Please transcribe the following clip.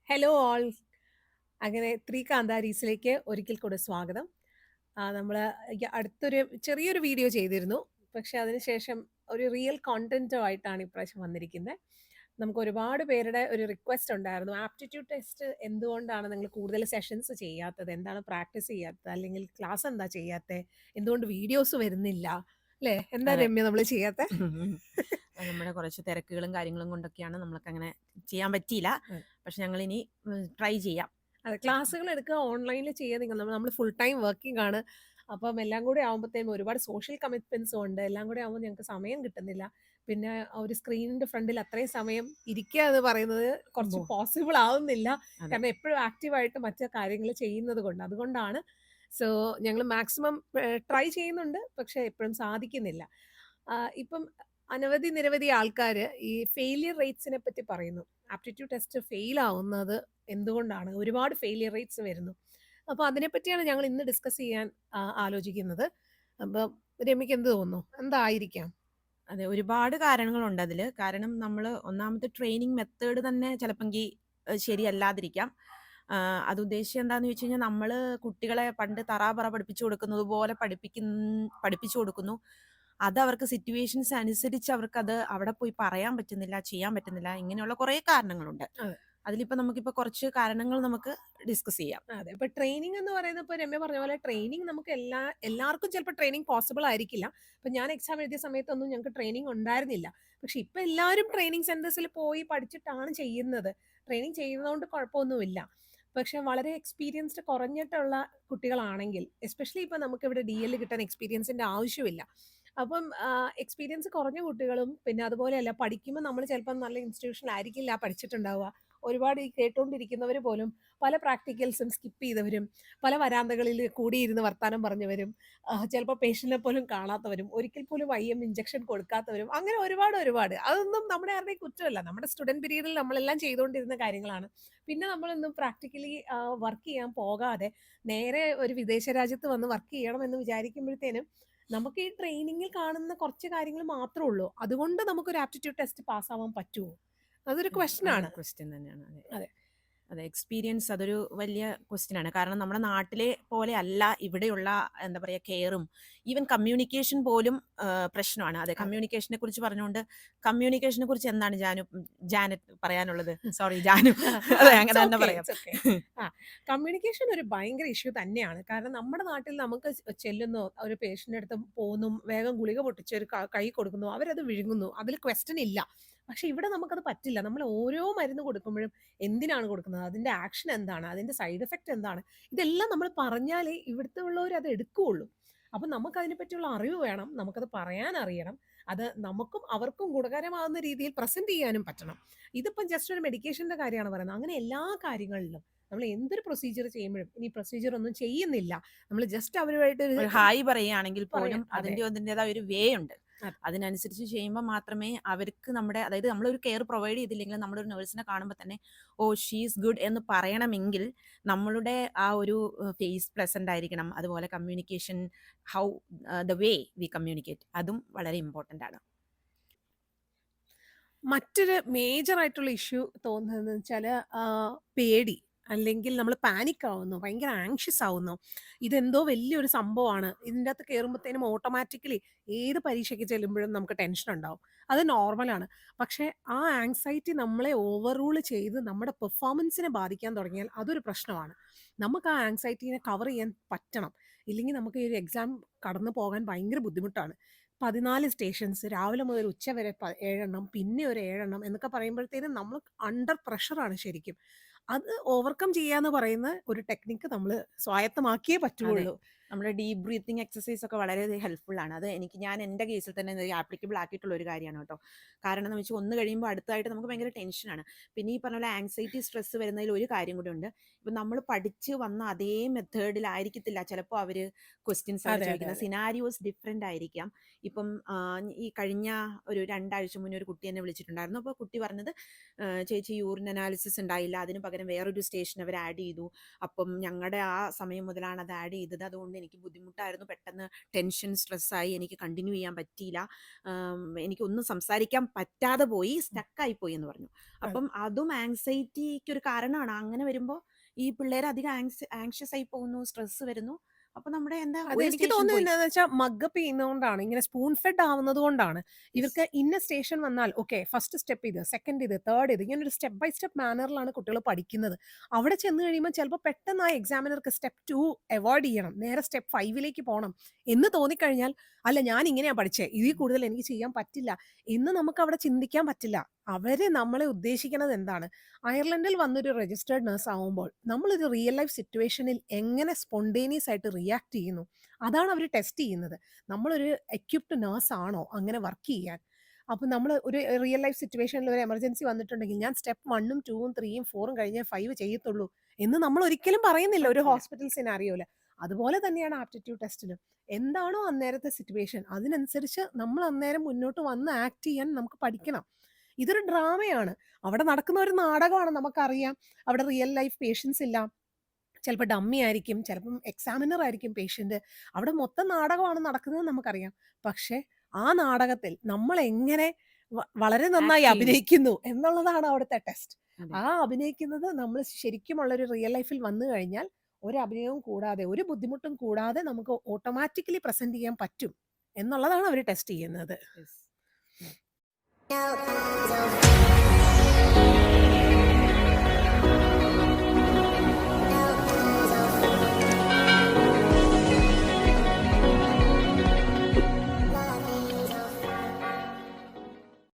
Hello all. അങ്ങനെ three കാന്താരീസിലേക്ക് ഒരിക്കൽ കൂടെ സ്വാഗതം. നമ്മൾ അടുത്തൊരു ചെറിയൊരു വീഡിയോ ചെയ്തിരുന്നു. പക്ഷെ അതിനുശേഷം ഒരു റിയൽ കോണ്ടന്റുമായിട്ടാണ് ഇപ്രാവശ്യം വന്നിരിക്കുന്നത്. നമുക്ക് ഒരുപാട് പേരുടെ ഒരു റിക്വസ്റ്റ് ഉണ്ടായിരുന്നു. ആപ്റ്റിറ്റ്യൂഡ് ടെസ്റ്റ് എന്തുകൊണ്ടാണ് നിങ്ങൾ കൂടുതൽ സെഷൻസ് ചെയ്യാത്തത്? എന്താണ് പ്രാക്ടീസ് ചെയ്യാത്തത്? അല്ലെങ്കിൽ ക്ലാസ് എന്താ ചെയ്യാത്തത്? എന്തുകൊണ്ട് വീഡിയോസ് വരുന്നില്ല? അല്ലേ? എന്താ അതെ. രമ്യ നമ്മൾ ചെയ്യാത്ത? നമ്മുടെ കുറച്ച് തിരക്കുകളും കാര്യങ്ങളും കൊണ്ടൊക്കെയാണ് നമ്മൾക്കങ്ങനെ ചെയ്യാൻ പറ്റിയില്ല. അതെ. പക്ഷെ ഞങ്ങളിനി ട്രൈ ചെയ്യാം. അതെ, ക്ലാസ്സുകൾ എടുക്കുക ഓൺലൈനിൽ ചെയ്യാൻ നിങ്ങൾ നമ്മൾ ഫുൾ ടൈം വർക്കിംഗ് ആണ്. അപ്പം എല്ലാം കൂടി ആകുമ്പോഴത്തേനും ഒരുപാട് സോഷ്യൽ കമ്മിറ്റ്മെന്റ്സും ഉണ്ട്. എല്ലാം കൂടി ആകുമ്പോൾ ഞങ്ങൾക്ക് സമയം കിട്ടുന്നില്ല. പിന്നെ ഒരു സ്ക്രീനിന്റെ ഫ്രണ്ടിൽ അത്രയും സമയം ഇരിക്കുക എന്ന് പറയുന്നത് കുറച്ച് ബോ പോസിബിൾ ആവുന്നില്ല. അതെ. കാരണം എപ്പോഴും ആക്റ്റീവായിട്ട് മറ്റു കാര്യങ്ങൾ ചെയ്യുന്നത് കൊണ്ട്. അതുകൊണ്ടാണ്. സോ ഞങ്ങൾ മാക്സിമം ട്രൈ ചെയ്യുന്നുണ്ട്. പക്ഷെ എപ്പോഴും സാധിക്കുന്നില്ല. ഇപ്പം അനവധി നിരവധി ആൾക്കാർ ഈ ഫെയിലിയർ റേറ്റ്സിനെ പറ്റി പറയുന്നു. ആപ്റ്റിറ്റ്യൂഡ് ടെസ്റ്റ് ഫെയിൽ ആവുന്നത് എന്തുകൊണ്ടാണ്? ഒരുപാട് ഫെയിലിയർ റേറ്റ്സ് വരുന്നു. അപ്പോൾ അതിനെപ്പറ്റിയാണ് ഞങ്ങൾ ഇന്ന് ഡിസ്കസ് ചെയ്യാൻ ആലോചിക്കുന്നത്. അപ്പം രമ്യക്ക് എന്ത് തോന്നുന്നു? എന്തായിരിക്കാം? അതെ. ഒരുപാട് കാരണങ്ങളുണ്ട് അതില്. കാരണം നമ്മള് ഒന്നാമത്തെ ട്രെയിനിങ് മെത്തേഡ് തന്നെ ചിലപ്പെങ്കി ശരിയല്ലാതിരിക്കാം. അത് ഉദ്ദേശിച്ചത് എന്താന്ന് ചോദിച്ചു കഴിഞ്ഞാൽ നമ്മള് കുട്ടികളെ പണ്ട് തറാപറ പഠിപ്പിച്ചു കൊടുക്കുന്നത് പോലെ പഠിപ്പിച്ചു കൊടുക്കുന്നു. അതവർക്ക് സിറ്റുവേഷൻസ് അനുസരിച്ച് അവർക്കത് അവിടെ പോയി പറയാൻ പറ്റുന്നില്ല, ചെയ്യാൻ പറ്റുന്നില്ല. ഇങ്ങനെയുള്ള കുറേ കാരണങ്ങളുണ്ട്. അതെ. അതിലിപ്പോ നമുക്കിപ്പോ കുറച്ച് കാരണങ്ങൾ നമുക്ക് ഡിസ്കസ് ചെയ്യാം. അതെ. ഇപ്പൊ ട്രെയിനിങ് എന്ന് പറയുന്നത് ഇപ്പൊ രമ്യ പറഞ്ഞ പോലെ ട്രെയിനിങ് നമുക്ക് എല്ലാവർക്കും ചിലപ്പോൾ ട്രെയിനിങ് പോസിബിൾ ആയിരിക്കില്ല. ഇപ്പൊ ഞാൻ എക്സാം എഴുതിയ സമയത്തൊന്നും ഞങ്ങൾക്ക് ട്രെയിനിങ് ഉണ്ടായിരുന്നില്ല. പക്ഷെ ഇപ്പൊ എല്ലാവരും ട്രെയിനിങ് സെന്റേഴ്സിൽ പോയി പഠിച്ചിട്ടാണ് ചെയ്യുന്നത്. ട്രെയിനിങ് ചെയ്യുന്നതുകൊണ്ട് കുഴപ്പമൊന്നുമില്ല. പക്ഷെ വളരെ എക്സ്പീരിയൻസ്ഡ് കുറഞ്ഞിട്ടുള്ള കുട്ടികളാണെങ്കിൽ എസ്പെഷ്യലി ഇപ്പൊ നമുക്ക് ഇവിടെ DL കിട്ടാൻ എക്സ്പീരിയൻസിന്റെ ആവശ്യമില്ല. അപ്പം എക്സ്പീരിയൻസ് കുറഞ്ഞ കുട്ടികളും പിന്നെ അതുപോലെയല്ല പഠിക്കുമ്പോൾ നമ്മൾ ചിലപ്പോൾ നല്ല ഇൻസ്റ്റിറ്റ്യൂഷനിലായിരിക്കില്ല പഠിച്ചിട്ടുണ്ടാവുക. ഒരുപാട് ഈ കേട്ടുകൊണ്ടിരിക്കുന്നവർ പോലും പല പ്രാക്ടിക്കൽസും സ്കിപ്പ് ചെയ്തവരും, പല വരാന്തകളിൽ കൂടിയിരുന്ന് വർത്താനം പറഞ്ഞവരും, ചിലപ്പോൾ പേഷ്യന്റിനെ പോലും കാണാത്തവരും, ഒരിക്കൽ പോലും ഇഞ്ചക്ഷൻ കൊടുക്കാത്തവരും, അങ്ങനെ ഒരുപാട് ഒരുപാട്. അതൊന്നും നമ്മുടെ ആരുടെയും കുറ്റമല്ല. നമ്മുടെ സ്റ്റുഡന്റ് പീരീഡിൽ നമ്മളെല്ലാം ചെയ്തുകൊണ്ടിരുന്ന കാര്യങ്ങളാണ്. പിന്നെ നമ്മളൊന്നും പ്രാക്ടിക്കലി വർക്ക് ചെയ്യാൻ പോകാതെ നേരെ ഒരു വിദേശ രാജ്യത്ത് വന്ന് വർക്ക് ചെയ്യണം എന്ന് വിചാരിക്കുമ്പോഴത്തേനും നമുക്ക് ഈ ട്രെയിനിങ്ങിൽ കാണുന്ന കുറച്ച് കാര്യങ്ങൾ മാത്രമേ ഉള്ളൂ. അതുകൊണ്ട് നമുക്കൊരു ആപ്റ്റിറ്റ്യൂഡ് ടെസ്റ്റ് പാസ്സാവാൻ പറ്റുമോ? അതൊരു ക്വസ്റ്റ്യൻ അതൊരു ആണ്. ക്വസ്റ്റ്യൻ തന്നെയാണ്. അതെ. അതെ. അതെ. എക്സ്പീരിയൻസ് അതൊരു വലിയ ക്വസ്റ്റ്യനാണ്. കാരണം നമ്മുടെ നാട്ടിലെ പോലെ അല്ല ഇവിടെയുള്ള എന്താ പറയാ കെയറും ഈവൻ കമ്മ്യൂണിക്കേഷൻ പോലും പ്രശ്നമാണ്. അതെ, അതെ. കമ്മ്യൂണിക്കേഷനെ കുറിച്ച് പറഞ്ഞുകൊണ്ട് കമ്മ്യൂണിക്കേഷനെ കുറിച്ച് എന്താണ് ജാനറ്റ് പറയാനുള്ളത്? സോറി ജാനു. അതെ, അങ്ങനെ ഇറ്റ്സ് തന്നെ ഓക്കെ. പറയാം. It's okay. ആ, കമ്മ്യൂണിക്കേഷൻ ഒരു ഭയങ്കര ഇഷ്യൂ തന്നെയാണ്. കാരണം നമ്മുടെ നാട്ടിൽ നമുക്ക് ചെല്ലുന്നു, ഒരു പേഷ്യന്റിന്റെ അടുത്ത് പോകുന്നു, വേഗം ഗുളിക പൊട്ടിച്ച് ഒരു കൈ കൊടുക്കുന്നു, അവരത് വിഴുങ്ങുന്നു. അതിൽ ക്വസ്റ്റ്യൻ ഇല്ല. പക്ഷെ ഇവിടെ നമുക്കത് പറ്റില്ല. നമ്മൾ ഓരോ മരുന്ന് കൊടുക്കുമ്പോഴും എന്തിനാണ് കൊടുക്കുന്നത്? അതിന്റെ ആക്ഷൻ എന്താണ്? അതിന്റെ സൈഡ് എഫക്റ്റ് എന്താണ്? ഇതെല്ലാം നമ്മൾ പറഞ്ഞാലേ ഇവിടുത്തെ ഉള്ളവർ അത് എടുക്കുകയുള്ളൂ. അപ്പൊ നമുക്ക് അതിനെപ്പറ്റിയുള്ള അറിവ് വേണം. നമുക്കത് പറയാൻ അറിയണം. അത് നമുക്കും അവർക്കും ഗുണകരമാകുന്ന രീതിയിൽ പ്രസന്റ് ചെയ്യാനും പറ്റണം. ഇതിപ്പം ജസ്റ്റ് ഒരു മെഡിക്കേഷന്റെ കാര്യമാണ് പറയുന്നത്. അങ്ങനെ എല്ലാ കാര്യങ്ങളിലും നമ്മൾ എന്തൊരു പ്രൊസീജിയർ ചെയ്യുമ്പോഴും ഇനി പ്രൊസീജിയർ ഒന്നും ചെയ്യുന്നില്ല. നമ്മൾ ജസ്റ്റ് അവരുമായിട്ട് ഒരു ഒരു ഹായ് പറയുകയാണെങ്കിൽ പോലും പറയാം. അതെ. അതിൻ്റെതായ ഒരു വേ ഉണ്ട്. അതെ. അതിനനുസരിച്ച് ചെയ്യുമ്പോൾ മാത്രമേ അവർക്ക് നമ്മുടെ അതായത് നമ്മളൊരു കെയർ പ്രൊവൈഡ് ചെയ്തില്ലെങ്കിലും നമ്മളൊരു നഴ്സിനെ കാണുമ്പോൾ തന്നെ ഓ ഷീസ് ഗുഡ് എന്ന് പറയണമെങ്കിൽ നമ്മളുടെ ആ ഒരു ഫേസ് പ്ലസന്റ് ആയിരിക്കണം. അതുപോലെ communication how the way we communicate അതും വളരെ ഇമ്പോർട്ടൻ്റ് ആണ്. മറ്റൊരു മേജർ ആയിട്ടുള്ള ഇഷ്യൂ തോന്നുന്നതെന്ന് വെച്ചാല് പേടി. അല്ലെങ്കിൽ നമ്മൾ പാനിക് ആവുന്നു. ഭയങ്കര ആങ്ഷ്യസ് ആവുന്നു. ഇതെന്തോ വലിയൊരു സംഭവമാണ്. ഇതിന്റകത്ത് കേറുമ്പത്തേനും ഓട്ടോമാറ്റിക്കലി ഏത് പരീക്ഷയ്ക്ക് ചെല്ലുമ്പോഴും നമുക്ക് ടെൻഷൻ ഉണ്ടാവും. അത് നോർമലാണ്. പക്ഷേ ആ ആങ്സൈറ്റി നമ്മളെ ഓവർ റൂൾ ചെയ്ത് നമ്മുടെ പെർഫോമൻസിനെ ബാധിക്കാൻ തുടങ്ങിയാൽ അതൊരു പ്രശ്നമാണ്. നമുക്ക് ആ ആങ്സൈറ്റീനെ കവർ ചെയ്യാൻ പറ്റണം. ഇല്ലെങ്കിൽ നമുക്ക് ഈ ഒരു എക്സാം കടന്നു പോകാൻ ഭയങ്കര ബുദ്ധിമുട്ടാണ്. 14 സ്റ്റേഷൻസ് രാവിലെ മുതൽ ഉച്ച വരെ 7 എണ്ണം, പിന്നെ ഒരു 7 എണ്ണം എന്നൊക്കെ പറയുമ്പോഴത്തേനും നമ്മൾ അണ്ടർ പ്രഷറാണ് ശരിക്കും. അത് ഓവർകം ചെയ്യാന്ന് പറയുന്ന ഒരു ടെക്നിക്ക് നമ്മൾ സ്വായത്തമാക്കിയേ അതെ. പറ്റുള്ളൂ. നമ്മുടെ ഡീപ് ബ്രീത്തിങ് എക്സസൈസ് ഒക്കെ വളരെ ഹെൽപ്ഫുൾ ആണ്. അത് ഞാൻ എൻ്റെ കേസിൽ തന്നെ ആപ്ലിക്കബിൾ ആക്കിയിട്ടുള്ള ഒരു കാര്യമാണ് കേട്ടോ. കാരണം എന്ന് വെച്ചാൽ ഒന്ന് കഴിയുമ്പോൾ അടുത്തായിട്ട് നമുക്ക് ഭയങ്കര ടെൻഷനാണ്. പിന്നെ ഈ പറഞ്ഞ പോലെ ആങ്സൈറ്റി സ്ട്രെസ് വരുന്നതിൽ ഒരു കാര്യം കൂടി ഉണ്ട്. ഇപ്പം നമ്മൾ പഠിച്ച് വന്ന അതേ മെത്തേഡിലായിരിക്കത്തില്ല ചിലപ്പോൾ അവർ ക്വസ്റ്റ്യൻസ് അവിടെ അതെ, അതെ, ചോദിക്കുന്നത്. അതെ. സിനാരിയോസ് ഡിഫറെൻ്റ് ആയിരിക്കാം. ഇപ്പം ഈ കഴിഞ്ഞ ഒരു 2 ആഴ്ച മുന്നേ ഒരു കുട്ടി എന്നെ വിളിച്ചിട്ടുണ്ടായിരുന്നു. അപ്പോൾ കുട്ടി പറഞ്ഞത് ചേച്ചി യൂറിൻ അനാലിസിസ് ഉണ്ടായില്ല, അതിന് പകരം പകരം വേറൊരു സ്റ്റേഷൻ അവർ ആഡ് ചെയ്തു. അപ്പം ഞങ്ങളുടെ ആ സമയം മുതലാണ് അത് ആഡ് ചെയ്തത്. അതുകൊണ്ട് എനിക്ക് ബുദ്ധിമുട്ടായിരുന്നു. പെട്ടെന്ന് ടെൻഷൻ, സ്ട്രെസ്സായി. എനിക്ക് കണ്ടിന്യൂ ചെയ്യാൻ പറ്റിയില്ല. എനിക്കൊന്നും സംസാരിക്കാൻ പറ്റാതെ പോയി, സ്റ്റക്കായി പോയി എന്ന് പറഞ്ഞു. അതെ. അപ്പം അതും ആങ്സൈറ്റിക്ക് ഒരു കാരണമാണ്. അങ്ങനെ വരുമ്പോൾ ഈ പിള്ളേർ അധികം ആങ്ഷ്യസ് ആയി പോകുന്നു, സ്ട്രെസ് വരുന്നു. അപ്പൊ നമ്മുടെ എന്താ ഒരു അതെനിക്ക് സ്റ്റേഷൻ തോന്നുന്നത് പോയി. എന്താന്ന് വെച്ചാൽ മഗ്ഗപ്പ് ചെയ്യുന്നതുകൊണ്ടാണ്. ഇങ്ങനെ സ്പൂൺ ഫെഡ് ആവുന്നത് കൊണ്ടാണ്. യെസ്. ഇവർക്ക് ഇന്ന സ്റ്റേഷൻ വന്നാൽ ഓക്കെ ഫസ്റ്റ് സ്റ്റെപ്പ് ഇത്, സെക്കൻഡ് ഇത്, തേർഡ് ഇത്, ഇങ്ങനെ ഒരു സ്റ്റെപ്പ് ബൈ സ്റ്റെപ്പ് മാനറിലാണ് കുട്ടികൾ പഠിക്കുന്നത്. അവിടെ ചെന്ന് കഴിയുമ്പോൾ ചിലപ്പോൾ പെട്ടെന്ന് ആ എക്സാമിനർക്ക് സ്റ്റെപ്പ് 2 അവോയ്ഡ് ചെയ്യണം. നേരെ സ്റ്റെപ്പ് 5ലേക്ക് പോണം എന്ന് തോന്നിക്കഴിഞ്ഞാൽ, അല്ല ഞാൻ ഇങ്ങനെയാ പഠിച്ചേ, ഇതിൽ കൂടുതൽ എനിക്ക് ചെയ്യാൻ പറ്റില്ല എന്ന് നമുക്ക് അവിടെ ചിന്തിക്കാൻ പറ്റില്ല. അവര് നമ്മളെ ഉദ്ദേശിക്കുന്നത് എന്താണ്? അയർലൻഡിൽ വന്നൊരു രജിസ്റ്റേർഡ് നഴ്സ് ആവുമ്പോൾ നമ്മളൊരു റിയൽ ലൈഫ് സിറ്റുവേഷനിൽ എങ്ങനെ സ്പോണ്ടേനിയസ് ആയിട്ട് റിയാക്ട് ചെയ്യുന്നു, അതാണ് അവർ ടെസ്റ്റ് ചെയ്യുന്നത്. നമ്മളൊരു എക്യുപ്ഡ് നേഴ്സ് ആണോ അങ്ങനെ വർക്ക് ചെയ്യാൻ? അപ്പം നമ്മൾ ഒരു റിയൽ ലൈഫ് സിറ്റുവേഷനിൽ ഒരു എമർജൻസി വന്നിട്ടുണ്ടെങ്കിൽ ഞാൻ സ്റ്റെപ്പ് 1ഉം 2ഉം 3ഉം 4ഉം കഴിഞ്ഞേ 5 ചെയ്യത്തുള്ളൂ എന്ന് നമ്മൾ ഒരിക്കലും പറയുന്നില്ല ഒരു പറ്റില്ല. ഹോസ്പിറ്റൽ സിനാരിയോയിൽ. അതുപോലെ തന്നെയാണ് ആപ്റ്റിറ്റ്യൂഡ് ടെസ്റ്റിലും. എന്താണോ അന്നേരത്തെ സിറ്റുവേഷൻ അതിനനുസരിച്ച് നമ്മൾ അന്നേരം മുന്നോട്ട് വന്ന് ആക്ട് ചെയ്യാൻ നമുക്ക് പഠിക്കണം. ഇതൊരു ഡ്രാമയാണ്. അവിടെ നടക്കുന്ന ഒരു നാടകമാണ് നമുക്കറിയാം. അവിടെ റിയൽ ലൈഫ് പേഷ്യൻസ് ഇല്ല. ചിലപ്പോൾ ഡമ്മി ആയിരിക്കും, ചിലപ്പം എക്സാമിനർ ആയിരിക്കും പേഷ്യന്റ്. അവിടെ മൊത്തം നാടകമാണ് നടക്കുന്നത് നമുക്കറിയാം. പക്ഷേ ആ നാടകത്തിൽ നമ്മൾ എങ്ങനെ വളരെ നന്നായി ആക്ട് ചെയ്യുന്നു. അഭിനയിക്കുന്നു എന്നുള്ളതാണ് അവിടുത്തെ ടെസ്റ്റ്. അതെ. ആ അഭിനയിക്കുന്നത് നമ്മൾ ശരിക്കുമുള്ളൊരു റിയൽ ലൈഫിൽ വന്നു കഴിഞ്ഞാൽ ഒരു അഭിനയവും കൂടാതെ ഒരു ബുദ്ധിമുട്ടും കൂടാതെ നമുക്ക് ഓട്ടോമാറ്റിക്കലി പ്രസന്റ് ചെയ്യാൻ പറ്റും എന്നുള്ളതാണ് അവർ ടെസ്റ്റ് ചെയ്യുന്നത്. യെസ്.